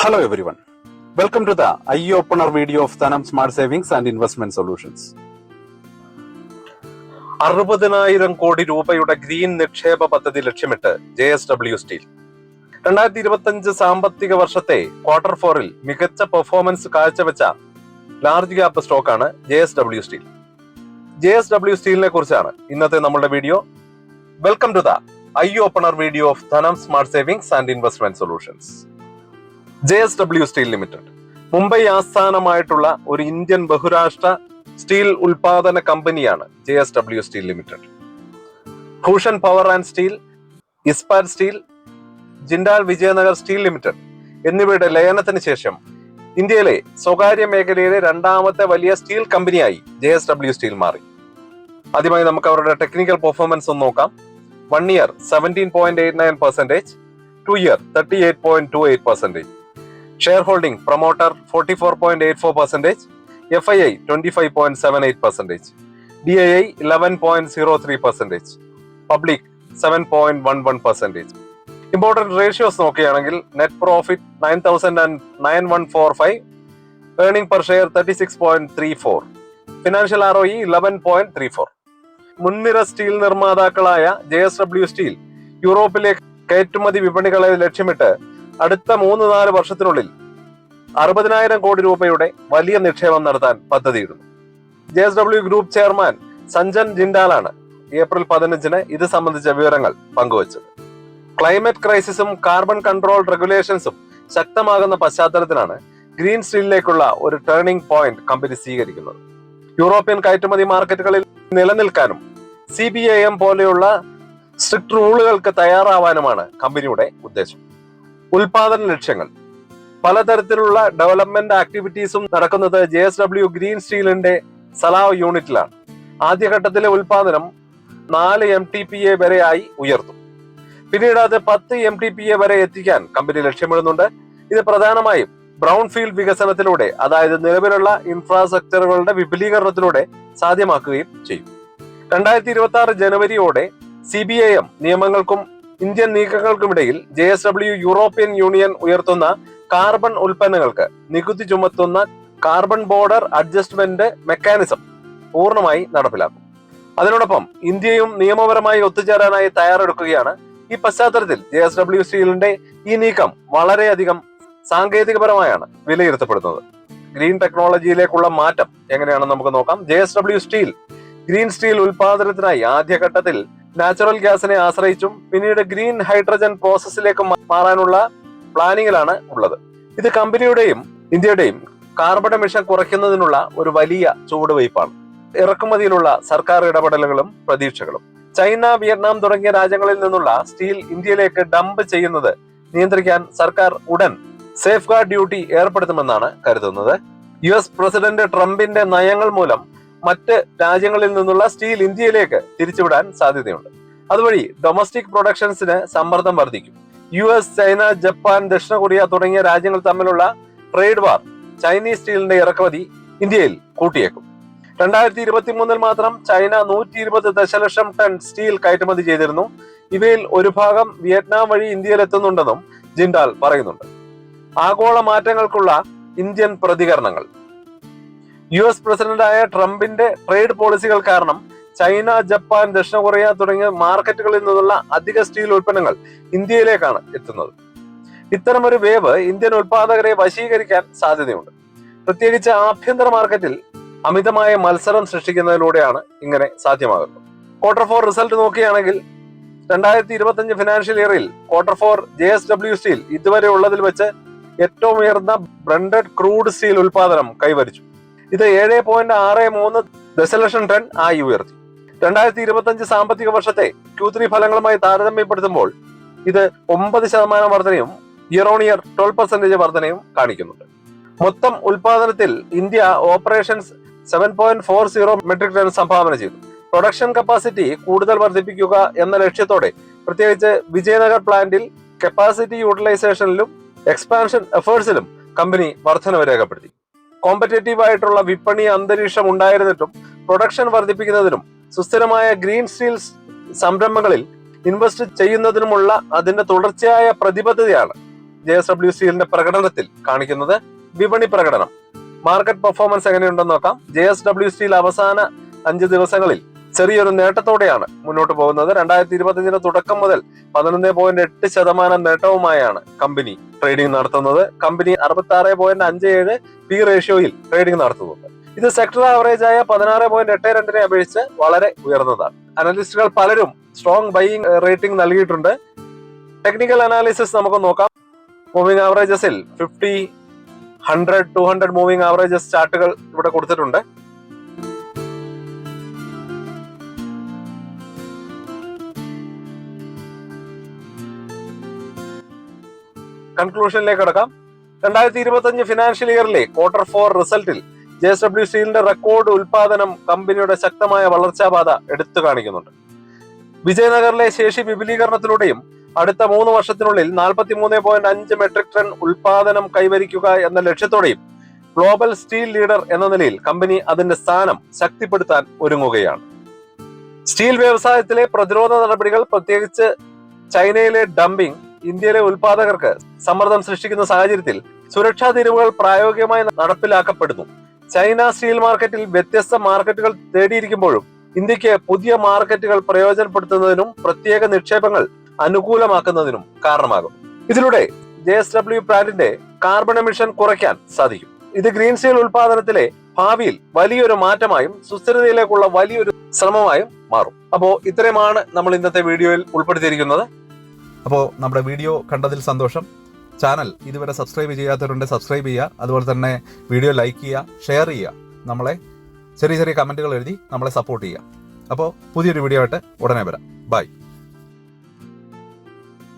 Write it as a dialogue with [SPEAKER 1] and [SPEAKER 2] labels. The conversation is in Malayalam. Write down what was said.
[SPEAKER 1] Hello everyone. Welcome to the Eye Opener video of Thanam Smart Savings and Investment Solutions.
[SPEAKER 2] 60,000 കോടി രൂപയുടെ ഗ്രീൻ നിക്ഷേപ പദ്ധതി ലക്ഷ്യമിട്ട് JSW സ്റ്റീൽ 2025 സാമ്പത്തിക വർഷത്തെ ക്വാർട്ടർ ഫോറിൽ മികച്ച പെർഫോമൻസ് കാഴ്ചവെച്ച ലാർജ് ക്യാപ് സ്റ്റോക്കാണ് JSW സ്റ്റീൽ. JSW സ്റ്റീലിനെ കുറിച്ചാണ് ഇന്നത്തെ നമ്മുടെ video. Welcome to the eye opener video of Dhanam smart savings and investment solutions. JSW steel limited Mumbai ആസ്ഥാനമായിട്ടുള്ള ഒരു ഇന്ത്യൻ ബഹുരാഷ്ട്ര സ്റ്റീൽ ഉൽപാദന കമ്പനിയാണ് JSW steel limited. Bhushan power and steel, Ispat steel, Jindal Vijayanagar steel limited എന്നിവയുടെ ലയനത്തിന് ശേഷം ഇന്ത്യയിലെ സ്വകാര്യ മേഖലയിലെ രണ്ടാമത്തെ വലിയ സ്റ്റീൽ കമ്പനിയായി JSW സ്റ്റീൽ മാറി. ആദ്യമായി നമുക്ക് അവരുടെ ടെക്നിക്കൽ പെർഫോമൻസ് ഒന്ന് നോക്കാം. 1 year 17.89%, 2 year 38.28%. Share holding promoter 44.84%, FII 25.78%, DII 11.03%, public 7.11%. Important ratios നോക്കുകയാണെങ്കിൽ net profit 9,9145, earning per share 36.34, financial ROE 11.34. മുൻനിര സ്റ്റീൽ നിർമ്മാതാക്കളായ JSW സ്റ്റീൽ യൂറോപ്പിലെ കയറ്റുമതി വിപണികളെ ലക്ഷ്യമിട്ട് അടുത്ത 3-4 വർഷത്തിനുള്ളിൽ 60,000 കോടി രൂപയുടെ വലിയ നിക്ഷേപം നടത്താൻ പദ്ധതിയിടുന്നു. JSW ഗ്രൂപ്പ് ചെയർമാൻ സഞ്ജൻ ജിൻഡാലാണ് ഏപ്രിൽ 15 ഇത് സംബന്ധിച്ച വിവരങ്ങൾ പങ്കുവച്ചത്. ക്ലൈമറ്റ് ക്രൈസിസും കാർബൺ കൺട്രോൾ റെഗുലേഷൻസും ശക്തമാകുന്ന പശ്ചാത്തലത്തിലാണ് ഗ്രീൻ സ്റ്റീലിലേക്കുള്ള ഒരു ടേണിംഗ് പോയിന്റ് കമ്പനി സ്വീകരിക്കുന്നത്. യൂറോപ്യൻ കയറ്റുമതി മാർക്കറ്റുകളിൽ നിലനിൽക്കാനും CBAM പോലെയുള്ള സ്ട്രിക്ട് റൂളുകൾക്ക് തയ്യാറാവാനുമാണ് കമ്പനിയുടെ ഉദ്ദേശം. ഉൽപാദന ലക്ഷ്യങ്ങൾ. പലതരത്തിലുള്ള ഡെവലപ്മെന്റ് ആക്ടിവിറ്റീസും നടക്കുന്നത് JSW ഗ്രീൻ സ്റ്റീലിന്റെ സലാവ് യൂണിറ്റിലാണ്. ആദ്യഘട്ടത്തിലെ ഉൽപാദനം 4 MTPA വരെയായി ഉയർത്തും. പിന്നീട് അത് 10 MTPA വരെ എത്തിക്കാൻ കമ്പനി ലക്ഷ്യമിടുന്നുണ്ട്. ഇത് പ്രധാനമായും ബ്രൗൺ ഫീൽഡ് വികസനത്തിലൂടെ, അതായത് നിലവിലുള്ള ഇൻഫ്രാസ്ട്രക്ചറുകളുടെ വിപുലീകരണത്തിലൂടെ സാധ്യമാക്കുകയും ചെയ്യും. 2026 ജനുവരിയോടെ CBAM നിയമങ്ങൾക്കും ഇന്ത്യൻ നീക്കങ്ങൾക്കുമിടയിൽ JSW യൂറോപ്യൻ യൂണിയൻ ഉയർത്തുന്ന കാർബൺ ഉൽപ്പന്നങ്ങൾക്ക് നികുതി ചുമത്തുന്ന കാർബൺ ബോർഡർ അഡ്ജസ്റ്റ്മെന്റ് മെക്കാനിസം പൂർണ്ണമായി നടപ്പിലാക്കും. അതിനോടൊപ്പം ഇന്ത്യയും നിയമപരമായി ഒത്തുചേരാനായി തയ്യാറെടുക്കുകയാണ്. ഈ പശ്ചാത്തലത്തിൽ JSW സ്റ്റീലിന്റെ ഈ നീക്കം വളരെയധികം സാങ്കേതികപരമായാണ് വിലയിരുത്തപ്പെടുന്നത്. ഗ്രീൻ ടെക്നോളജിയിലേക്കുള്ള മാറ്റം എങ്ങനെയാണെന്ന് നമുക്ക് നോക്കാം. JSW സ്റ്റീൽ ഗ്രീൻ സ്റ്റീൽ ഉൽപാദനത്തിനായി ആദ്യഘട്ടത്തിൽ നാച്ചുറൽ ഗ്യാസിനെ ആശ്രയിച്ചും പിന്നീട് ഗ്രീൻ ഹൈഡ്രജൻ പ്രോസസ്സിലേക്ക് മാറാനുള്ള പ്ലാനിങ്ങിലാണ് ഉള്ളത്. ഇത് കമ്പനിയുടെയും ഇന്ത്യയുടെയും കാർബൺ എമിഷൻ കുറയ്ക്കുന്നതിനുള്ള ഒരു വലിയ ചുവടുവയ്പ്പാണ്. ഇറക്കുമതിയിലുള്ള സർക്കാർ ഇടപെടലുകളും പ്രതീക്ഷകളും. ചൈന, വിയറ്റ്നാം തുടങ്ങിയ രാജ്യങ്ങളിൽ നിന്നുള്ള സ്റ്റീൽ ഇന്ത്യയിലേക്ക് ഡംപ് ചെയ്യുന്നത് നിയന്ത്രിക്കാൻ സർക്കാർ ഉടൻ സേഫ് ഗാർഡ് ഡ്യൂട്ടി ഏർപ്പെടുത്തുമെന്നാണ് കരുതുന്നത്. US പ്രസിഡന്റ് ട്രംപിന്റെ നയങ്ങൾ മൂലം മറ്റ് രാജ്യങ്ങളിൽ നിന്നുള്ള സ്റ്റീൽ ഇന്ത്യയിലേക്ക് തിരിച്ചുവിടാൻ സാധ്യതയുണ്ട്. അതുവഴി ഡൊമസ്റ്റിക് പ്രൊഡക്ഷൻസിന് സമ്മർദ്ദം വർദ്ധിക്കും. US, ചൈന, ജപ്പാൻ, ദക്ഷിണ കൊറിയ തുടങ്ങിയ രാജ്യങ്ങൾ തമ്മിലുള്ള ട്രേഡ് വാർ ചൈനീസ് സ്റ്റീലിന്റെ ഇറക്കുമതി ഇന്ത്യയിൽ കൂട്ടിയേക്കും. 2023 മാത്രം ചൈന 120 ദശലക്ഷം ടൺ സ്റ്റീൽ കയറ്റുമതി ചെയ്തിരുന്നു. ഇവയിൽ ഒരു ഭാഗം വിയറ്റ്നാം വഴി ഇന്ത്യയിൽ എത്തുന്നുണ്ടെന്നും ജിൻഡാൽ പറയുന്നുണ്ട്. ആഗോള മാറ്റങ്ങൾക്കുള്ള ഇന്ത്യൻ പ്രതികരണങ്ങൾ. US പ്രസിഡന്റായ ട്രംപിന്റെ ട്രേഡ് പോളിസികൾ കാരണം ചൈന, ജപ്പാൻ, ദക്ഷിണ കൊറിയ തുടങ്ങിയ മാർക്കറ്റുകളിൽ നിന്നുള്ള അധിക സ്റ്റീൽ ഉൽപ്പന്നങ്ങൾ ഇന്ത്യയിലേക്കാണ് എത്തുന്നത്. ഇത്തരമൊരു വേവ് ഇന്ത്യൻ ഉൽപാദകരെ വശീകരിക്കാൻ സാധ്യതയുണ്ട്. പ്രത്യേകിച്ച് ആഭ്യന്തര മാർക്കറ്റിൽ അമിതമായ മത്സരം സൃഷ്ടിക്കുന്നതിലൂടെയാണ് ഇങ്ങനെ സാധ്യമാകുന്നത്. ക്വാർട്ടർ 4 റിസൾട്ട് നോക്കുകയാണെങ്കിൽ 2025 ഫിനാൻഷ്യൽ ഇയറിൽ ക്വാർട്ടർ 4 JSW സ്റ്റീൽ ഇതുവരെ ഉള്ളതിൽ വെച്ച് ഏറ്റവും ഉയർന്ന ബ്ലെൻഡഡ് ക്രൂഡ് സ്റ്റീൽ ഉൽപാദനം കൈവരിച്ചു. ഇത് 7.63 ദശലക്ഷം ടൺ ആയി ഉയർത്തി. 2025 സാമ്പത്തിക വർഷത്തെ Q3 ഫലങ്ങളുമായി താരതമ്യപ്പെടുത്തുമ്പോൾ ഇത് 9% വർധനയും ഇയർ ഓൺ ഇയർ 12% വർധനയും കാണിക്കുന്നുണ്ട്. മൊത്തം ഉൽപാദനത്തിൽ ഇന്ത്യ ഓപ്പറേഷൻസ് 7.40 മെട്രിക് ടൺ സംഭാവന ചെയ്തു. പ്രൊഡക്ഷൻ കപ്പാസിറ്റി കൂടുതൽ വർദ്ധിപ്പിക്കുക എന്ന ലക്ഷ്യത്തോടെ പ്രത്യേകിച്ച് വിജയനഗർ പ്ലാന്റിൽ കപ്പാസിറ്റി യൂട്ടിലൈസേഷനിലും എക്സ്പാൻഷൻ എഫേർട്സിലും കമ്പനി വർധനവ് രേഖപ്പെടുത്തി. കോമ്പറ്റേറ്റീവ് ആയിട്ടുള്ള വിപണി അന്തരീക്ഷം ഉണ്ടായിരുന്നിട്ടും പ്രൊഡക്ഷൻ വർദ്ധിപ്പിക്കുന്നതിനും സുസ്ഥിരമായ ഗ്രീൻ സ്റ്റീൽ സംരംഭങ്ങളിൽ ഇൻവെസ്റ്റ് ചെയ്യുന്നതിനുമുള്ള അതിന്റെ തുടർച്ചയായ പ്രതിബദ്ധതയാണ് JSW സ്റ്റീലിന്റെ പ്രകടനത്തിൽ കാണിക്കുന്നത്. വിപണി പ്രകടനം, മാർക്കറ്റ് പെർഫോമൻസ് എങ്ങനെയുണ്ടെന്ന് നോക്കാം. JSW സ്റ്റീൽ അവസാന 5 ദിവസങ്ങളിൽ ചെറിയൊരു നേട്ടത്തോടെയാണ് മുന്നോട്ട് പോകുന്നത്. 2025 തുടക്കം മുതൽ 11.8% നേട്ടവുമായാണ് കമ്പനി ട്രേഡിംഗ് നടത്തുന്നത്. കമ്പനി 66.57 പി റേഷ്യോയിൽ ട്രേഡിംഗ് നടത്തുന്നുണ്ട്. ഇത് സെക്ടർ ആവറേജ് ആയ 16.82 അപേക്ഷിച്ച് വളരെ ഉയർന്നതാണ്. അനലിസ്റ്റുകൾ പലരും സ്ട്രോങ് ബൈയിങ് റേറ്റിംഗ് നൽകിയിട്ടുണ്ട്. ടെക്നിക്കൽ അനാലിസിസ് നമുക്ക് നോക്കാം. മൂവിംഗ് ആവറേജസിൽ 50, 100, 200 മൂവിംഗ് ആവറേജസ് ചാർട്ടുകൾ ഇവിടെ കൊടുത്തിട്ടുണ്ട്. കൺക്ലൂഷനിലേക്ക് കടക്കാം. 2025 ഫിനാൻഷ്യൽ ഇയറിലെ Q4 റിസൾട്ടിൽ JSW സ്റ്റീലിന്റെ റെക്കോർഡ് ഉൽപാദനം കമ്പനിയുടെ ശക്തമായ വളർച്ചാപാത എടുത്തു കാണിക്കുന്നുണ്ട്. വിജയനഗറിലെ ശേഷി വിപുലീകരണത്തിലൂടെയും അടുത്ത 3 വർഷത്തിനുള്ളിൽ 43.5 മെട്രിക് ടൺ ഉൽപാദനം കൈവരിക്കുക എന്ന ലക്ഷ്യത്തോടെയും ഗ്ലോബൽ സ്റ്റീൽ ലീഡർ എന്ന നിലയിൽ കമ്പനി അതിന്റെ സ്ഥാനം ശക്തിപ്പെടുത്താൻ ഒരുങ്ങുകയാണ്. സ്റ്റീൽ വ്യവസായത്തിലെ പ്രതിരോധ നടപടികൾ, പ്രത്യേകിച്ച് ചൈനയിലെ ഡംപിംഗ്, ഇന്ത്യയിലെ ഉൽപാദകർക്ക് സമ്മർദ്ദം സൃഷ്ടിക്കുന്ന സാഹചര്യത്തിൽ സുരക്ഷാ തീരുവകൾ പ്രായോഗികമായി നടപ്പിലാക്കപ്പെടുന്നു. ചൈന സ്റ്റീൽ മാർക്കറ്റിൽ വ്യത്യസ്ത മാർക്കറ്റുകൾ തേടിയിരിക്കുമ്പോഴും ഇന്ത്യക്ക് പുതിയ മാർക്കറ്റുകൾ പ്രയോജനപ്പെടുത്തുന്നതിനും പ്രത്യേക നിക്ഷേപങ്ങൾ അനുകൂലമാക്കുന്നതിനും കാരണമാകും. ഇതിലൂടെ JSW പ്ലാന്റിന്റെ കാർബൺ എമിഷൻ കുറയ്ക്കാൻ സാധിക്കും. ഇത് ഗ്രീൻ സ്റ്റീൽ ഉൽപാദനത്തിലെ ഭാവിയിൽ വലിയൊരു മാറ്റമായും സുസ്ഥിരതയിലേക്കുള്ള വലിയൊരു ശ്രമമായും മാറും. അപ്പോ ഇത്രയുമാണ് നമ്മൾ ഇന്നത്തെ വീഡിയോയിൽ ഉൾപ്പെടുത്തിയിരിക്കുന്നത്.
[SPEAKER 1] അപ്പോൾ നമ്മുടെ വീഡിയോ കണ്ടതിൽ സന്തോഷം. ചാനൽ ഇതുവരെ സബ്സ്ക്രൈബ് ചെയ്യാത്തവരുണ്ടെങ്കിൽ സബ്സ്ക്രൈബ് ചെയ്യുക. അതുപോലെ തന്നെ വീഡിയോ ലൈക്ക് ചെയ്യുക, ഷെയർ ചെയ്യുക. നമ്മളെ ചെറിയ ചെറിയ കമൻറ്റുകൾ എഴുതി നമ്മളെ സപ്പോർട്ട് ചെയ്യുക. അപ്പോൾ പുതിയൊരു വീഡിയോ ആയിട്ട് ഉടനെ വരാം. ബൈ.